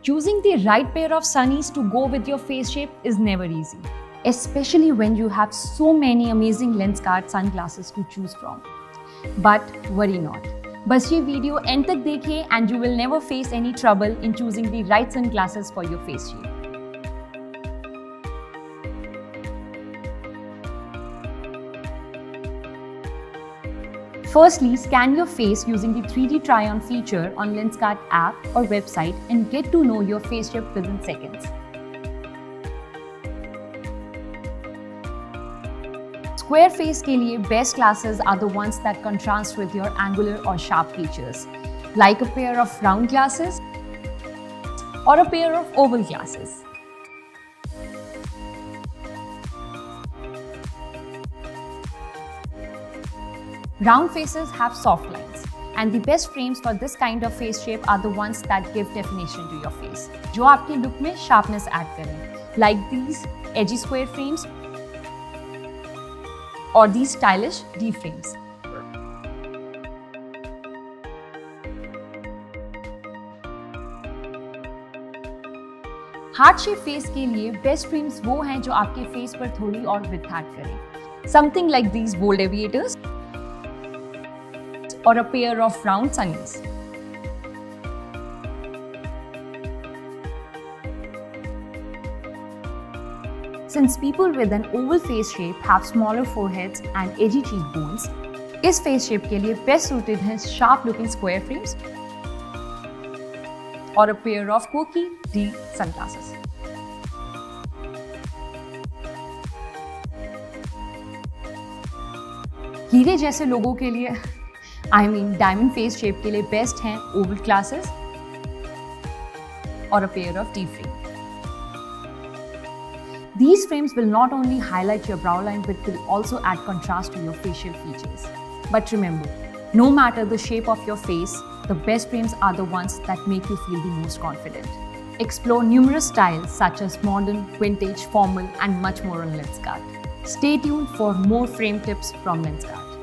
Choosing the right pair of sunnies to go with your face shape is never easy, especially when you have so many amazing Lenskart sunglasses to choose from. But worry not. बस ये video and तक देखिए and you will never face any trouble in choosing the right sunglasses for your face shape. Firstly, scan your face using the 3D try-on feature on Lenskart app or website and get to know your face shape within seconds. Square face के लिए best glasses are the ones that contrast with your angular or sharp features, like a pair of round glasses or a pair of oval glasses. Round faces have soft lines, and the best frames for this kind of face shape are the ones that give definition to your face, जो आपके look में sharpness add करें, like these edgy square frames or these stylish D frames. Heart shape face के लिए best frames वो हैं जो आपके फेस पर थोड़ी और विड्थ ऐड करें, something like these bold aviators or a pair of round sunnies. Since people with an oval face shape have smaller foreheads and edgy cheekbones, इस face shape के लिए best suited हैं sharp looking square frames or a pair of quirky D sunglasses. हीरे जैसे लोगों के लिए diamond face shape के लिए बेस्ट हैं ओवल ग्लासेस और a pair of D frame. These frames will not only highlight your brow line but will also add contrast to your facial features. But remember, no matter the shape of your face, the best frames are the ones that make you feel the most confident. Explore numerous styles such as modern, vintage, formal and much more on Lenskart. Stay tuned for more frame tips from Lenskart.